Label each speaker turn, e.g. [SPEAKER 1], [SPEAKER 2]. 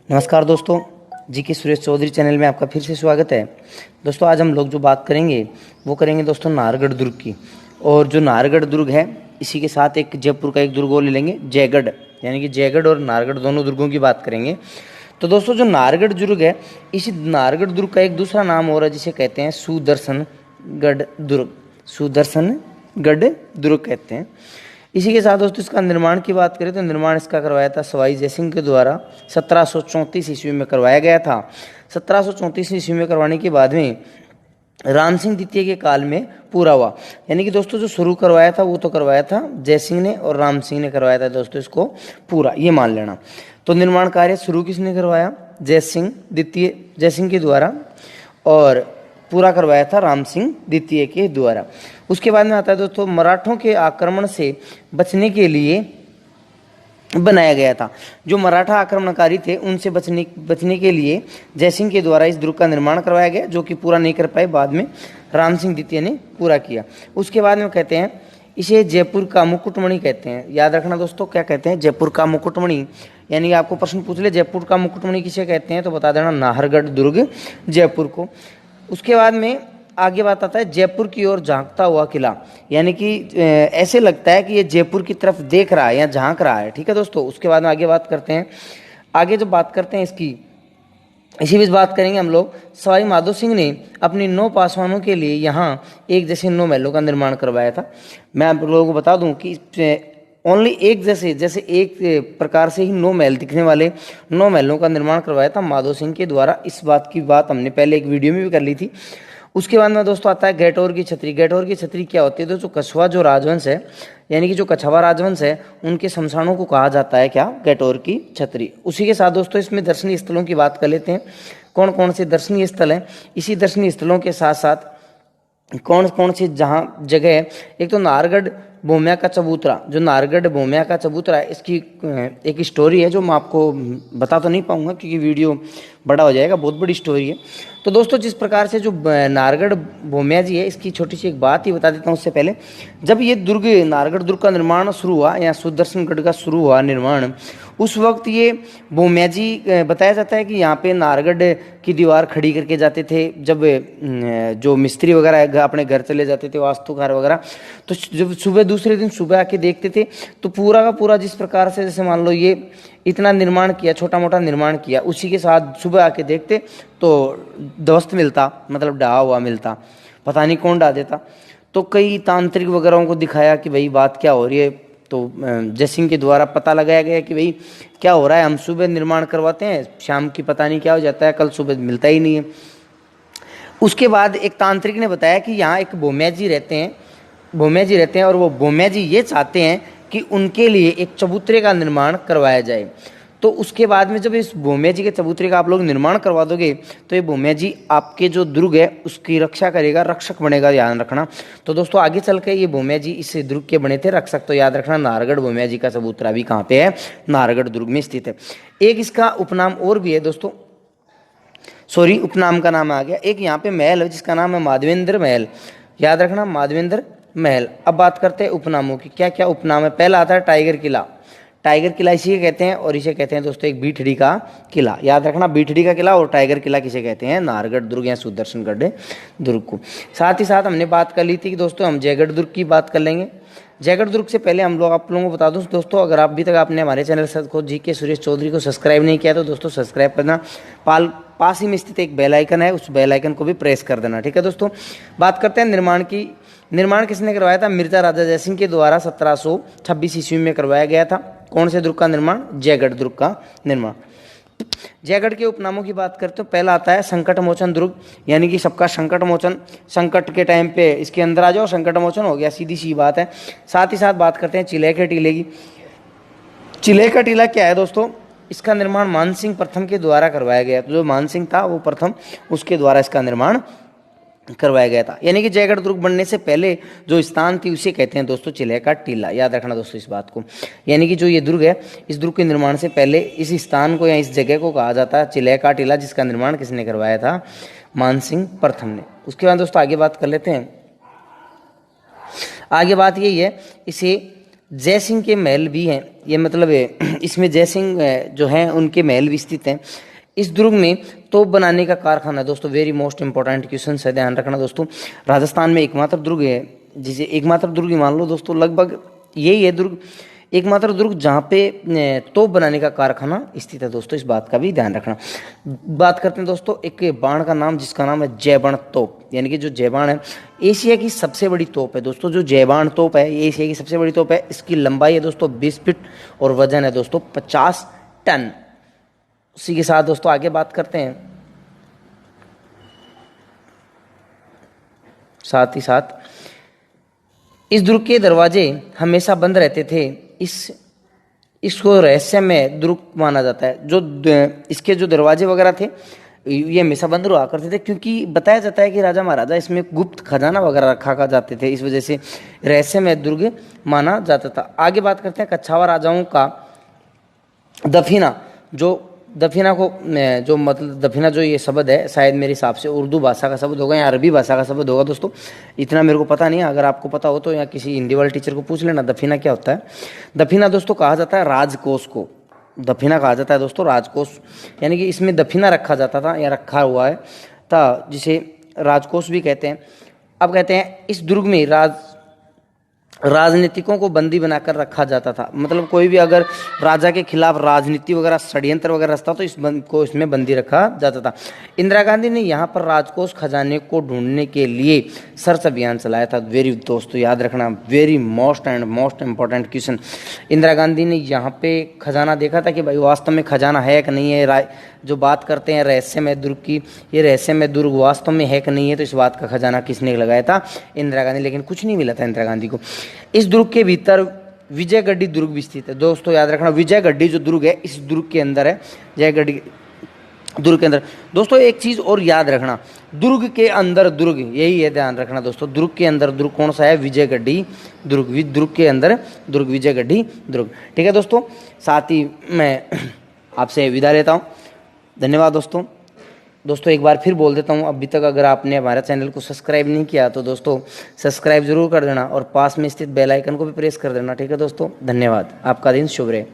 [SPEAKER 1] नमस्कार दोस्तों, जी के सुरेश चौधरी चैनल में आपका फिर से स्वागत है। दोस्तों आज हम लोग जो बात करेंगे वो करेंगे दोस्तों नाहरगढ़ दुर्ग की। और जो नाहरगढ़ दुर्ग है इसी के साथ एक जयपुर का एक दुर्ग और ले लेंगे जयगढ़, यानी कि जयगढ़ और नाहरगढ़ दोनों दुर्गों की बात करेंगे। तो दोस्तों जो नाहरगढ़ दुर्ग है, इसी नाहरगढ़ दुर्ग का एक दूसरा नाम और है जिसे कहते हैं सुदर्शनगढ़ दुर्ग। सुदर्शनगढ़ दुर्ग कहते हैं। इसी के साथ दोस्तों इसका निर्माण की बात करें तो निर्माण इसका करवाया था सवाई जयसिंह के द्वारा 1734 ईस्वी में करवाया गया था। 1734 ईस्वी में करवाने के बाद में राम सिंह द्वितीय के काल में पूरा हुआ। यानी कि दोस्तों जो शुरू करवाया था वो तो करवाया था जयसिंह ने और राम सिंह ने करवाया था दोस्तों इसको पूरा, ये मान लेना। तो निर्माण कार्य शुरू किसने करवाया? जयसिंह के द्वारा, और पूरा करवाया था राम सिंह द्वितीय के द्वारा। उसके बाद में आता है दोस्तों मराठों के आक्रमण से बचने के लिए बनाया गया था। जो मराठा आक्रमणकारी थे उनसे बचने के लिए जयसिंह के द्वारा इस दुर्ग का निर्माण करवाया गया, जो कि पूरा नहीं कर पाए। बाद में राम सिंह द्वितीय ने पूरा किया। उसके बाद में कहते हैं इसे जयपुर का मुकुटमणि कहते हैं। याद रखना दोस्तों, क्या कहते हैं? जयपुर का मुकुटमणि। यानी आपको प्रश्न पूछ ले जयपुर का मुकुटमणि किसे कहते हैं, तो बता देना नाहरगढ़ दुर्ग जयपुर को। उसके बाद में आगे बात आता है जयपुर की ओर झांकता हुआ किला। यानी कि ऐसे लगता है कि ये जयपुर की तरफ देख रहा है या झांक रहा है। ठीक है दोस्तों। उसके बाद में आगे बात करते हैं, आगे जब बात करते हैं इसकी, इसी बीच बात करेंगे हम लोग सवाई माधो सिंह ने अपनी 9 पासवानों के लिए यहाँ एक जैसे 9 महलों का निर्माण करवाया था। मैं आप लोगों को बता दूं कि ओनली एक जैसे एक प्रकार से ही 9 महल दिखने वाले 9 महलों का निर्माण करवाया था माधो सिंह के द्वारा। इस बात की बात हमने पहले एक वीडियो में भी कर ली थी। उसके बाद में दोस्तों आता है गैटोर की छतरी। गैटोर की छतरी क्या होती है दोस्तों? कछवा जो राजवंश है, यानी कि जो कछवा राजवंश है उनके शमशानों को कहा जाता है क्या? गैटोर की छतरी। उसी के साथ दोस्तों इसमें दर्शनीय स्थलों की बात कर लेते हैं। कौन कौन से दर्शनीय स्थल हैं? इसी दर्शनीय स्थलों के साथ साथ कौन कौन सी जहाँ जगह है? एक तो नाहरगढ़ भूमिया का चबूतरा। जो नाहरगढ़ भूमिया का चबूतरा है इसकी एक स्टोरी है जो मैं आपको बता तो नहीं पाऊंगा क्योंकि वीडियो बड़ा हो जाएगा, बहुत बड़ी स्टोरी है। तो दोस्तों जिस प्रकार से जो नाहरगढ़ भूमिया जी है, इसकी छोटी सी एक बात ही बता देता हूँ उससे पहले। जब ये दुर्ग नाहरगढ़ दुर्ग का निर्माण शुरू हुआ या सुदर्शनगढ़ का शुरू हुआ निर्माण, उस वक्त ये भूमिया जी बताया जाता है कि यहाँ पे नाहरगढ़ की दीवार खड़ी करके जाते थे। जब जो मिस्त्री वगैरह अपने घर चले जाते थे, वास्तुकार वगैरह, तो जब सुबह दूसरे दिन सुबह आके देखते थे तो पूरा का पूरा जिस प्रकार से, जैसे मान लो ये इतना निर्माण किया, छोटा मोटा निर्माण किया, उसी के साथ सुबह आके देखते तो ध्वस्त मिलता, मतलब ढहा हुआ मिलता, पता नहीं कौन ढा देता। तो कई तांत्रिक वगैरह को दिखाया कि भाई बात क्या हो रही है। तो जयसिंह के द्वारा पता लगाया गया कि भाई क्या हो रहा है, हम सुबह निर्माण करवाते हैं, शाम की पता नहीं क्या हो जाता है, कल सुबह मिलता ही नहीं है। उसके बाद एक तांत्रिक ने बताया कि यहाँ एक भूमिया जी रहते हैं और वो भूमिया जी ये चाहते हैं कि उनके लिए एक चबूतरे का निर्माण करवाया जाए। तो उसके बाद में जब इस भूमिया जी के चबूतरे का आप लोग निर्माण करवा दोगे तो ये भूमिया जी आपके जो दुर्ग है उसकी रक्षा करेगा, रक्षक बनेगा, ध्यान रखना। तो दोस्तों आगे चल के ये भूमिया जी इस दुर्ग के बने थे रक्षक। तो याद रखना नाहरगढ़ भूमिया जी का चबूतरा भी कहाँ पे है? नाहरगढ़ दुर्ग में स्थित है। एक इसका उपनाम और भी है दोस्तों, सॉरी उपनाम का नाम आ गया। एक यहाँ पे महल है जिसका नाम है माधवेंद्र महल। याद रखना माधवेंद्र महल। अब बात करते हैं उपनामों की। क्या क्या उपनाम है? पहला आता है टाइगर किला। टाइगर किला इसी के कहते हैं, और इसे कहते हैं दोस्तों एक बीठड़ी का किला। याद रखना बीठड़ी का किला और टाइगर किला किसे कहते हैं? नाहरगढ़ दुर्ग या सुदर्शनगढ़ दुर्ग को। साथ ही साथ हमने बात कर ली थी कि दोस्तों हम जयगढ़ दुर्ग की बात कर लेंगे। जयगढ़ दुर्ग से पहले हम लोग आप लोगों को बता दूं दोस्तों, अगर आप अभी तक आपने हमारे चैनल को जी के सुरेश चौधरी को सब्सक्राइब नहीं किया तो दोस्तों सब्सक्राइब करना। पास ही में स्थित एक बेल आइकन है, उस बेल आइकन को भी प्रेस कर देना। ठीक है दोस्तों। बात करते हैं निर्माण की। निर्माण किसने करवाया था? मिर्जा राजा जयसिंह के द्वारा 1726 ईस्वी में करवाया गया था। कौन से दुर्ग का निर्माण? जयगढ़ दुर्ग का निर्माण। जयगढ़ के उपनामों की बात करते हो, पहला आता है संकट मोचन दुर्ग, यानी कि सबका संकट मोचन। संकट के टाइम पे इसके अंदर आ जाओ, संकट मोचन हो गया, सीधी सी बात है। साथ ही साथ बात करते हैं चिल्हे के टीले की। चिल्हे का टीला क्या है दोस्तों? इसका निर्माण मानसिंह प्रथम के द्वारा करवाया गया। तो जो मानसिंह था वो प्रथम, उसके द्वारा इसका निर्माण करवाया गया था। यानी कि जयगढ़ दुर्ग बनने से पहले जो स्थान थी उसे कहते हैं दोस्तों चिल्हे का टीला। याद रखना दोस्तों इस बात को। यानी कि जो ये दुर्ग है, इस दुर्ग के निर्माण से पहले इस स्थान को या इस जगह को कहा जाता है चिल्हे का टीला, जिसका निर्माण किसने करवाया था? मानसिंह प्रथम ने। उसके बाद दोस्तों आगे बात कर लेते हैं। आगे बात यही है, इसे जयसिंह के महल भी हैं, ये मतलब इसमें जयसिंह जो हैं उनके महल भी स्थित हैं। इस दुर्ग में तोप बनाने का कारखाना है दोस्तों, वेरी मोस्ट इंपॉर्टेंट क्वेश्चन है, ध्यान रखना दोस्तों। राजस्थान में एकमात्र दुर्ग है, जिसे एकमात्र दुर्ग ही मान लो दोस्तों, लगभग यही है दुर्ग, एकमात्र दुर्ग जहाँ पे तोप बनाने का कारखाना स्थित है दोस्तों, इस बात का भी ध्यान रखना। बात करते हैं दोस्तों एक बाण का नाम, जिसका नाम है जयबाण तोप, यानी कि जो जयबाण है एशिया की सबसे बड़ी तोप है दोस्तों। जो जयबाण तोप है ये एशिया की सबसे बड़ी तोप है। इसकी लंबाई है दोस्तों 20 फीट और वजन है दोस्तों 50 टन। उसी के साथ दोस्तों आगे बात करते हैं, साथ ही साथ इस दुर्ग के दरवाजे हमेशा बंद रहते थे। इसको रहस्यमय दुर्ग माना जाता है। जो इसके जो दरवाजे वगैरह थे ये हमेशा बंद हुआ करते थे, क्योंकि बताया जाता है कि राजा महाराजा इसमें गुप्त खजाना वगैरह रखा जाते थे, इस वजह से रहस्यमय दुर्ग माना जाता था। आगे बात करते हैं कच्छावा राजाओं का दफीना। जो दफीना को जो मतलब दफीना जो ये शब्द है शायद मेरे हिसाब से उर्दू भाषा का शब्द होगा या अरबी भाषा का शब्द होगा दोस्तों, इतना मेरे को पता नहीं है। अगर आपको पता हो तो या किसी हिंदी वाले टीचर को पूछ लेना दफीना क्या होता है। दफीना दोस्तों कहा जाता है राजकोष को, दफीना कहा जाता है दोस्तों राजकोष, यानी कि इसमें दफीना रखा जाता था या रखा हुआ है था, जिसे राजकोष भी कहते हैं। अब कहते हैं इस दुर्ग में राजनीतिकों को बंदी बनाकर रखा जाता था, मतलब कोई भी अगर राजा के खिलाफ राजनीति वगैरह षड्यंत्र वगैरह रचता तो को इसमें बंदी रखा जाता था। इंदिरा गांधी ने यहाँ पर राजकोष खजाने को ढूंढने के लिए सर्च अभियान चलाया था। वेरी दोस्तों याद रखना, very most and most important question. Indira Gandhi ने यहाँ पे खजाना देखा था कि भाई वास्तव में खजाना है कि नहीं है। जो बात करते हैं रहस्यमय दुर्ग की, ये रहस्यमय दुर्ग वास्तव में है कि नहीं है, तो इस बात का खजाना किसने लगाया था? इंदिरा गांधी। लेकिन कुछ नहीं मिला था इंदिरा गांधी को। इस दुर्ग के भीतर विजयगढ़ी दुर्ग भी स्थित है दोस्तों, याद रखना विजयगढ़ी जो दुर्ग है इस दुर्ग के अंदर है। जयगढ़ी दुर्ग के अंदर दोस्तों एक चीज और याद रखना, दुर्ग के अंदर दुर्ग, यही है ध्यान रखना दोस्तों। दुर्ग के अंदर दुर्ग कौन सा है? विजयगढ़ी दुर्ग। दुर्ग के अंदर दुर्ग, विजयगढ़ी दुर्ग। ठीक है दोस्तों, साथ ही मैं आपसे विदा लेता हूँ। धन्यवाद दोस्तों एक बार फिर बोल देता हूँ, अभी तक अगर आपने हमारा चैनल को सब्सक्राइब नहीं किया तो दोस्तों सब्सक्राइब जरूर कर देना और पास में स्थित बेल आइकन को भी प्रेस कर देना। ठीक है दोस्तों, धन्यवाद। आपका दिन शुभ रहे।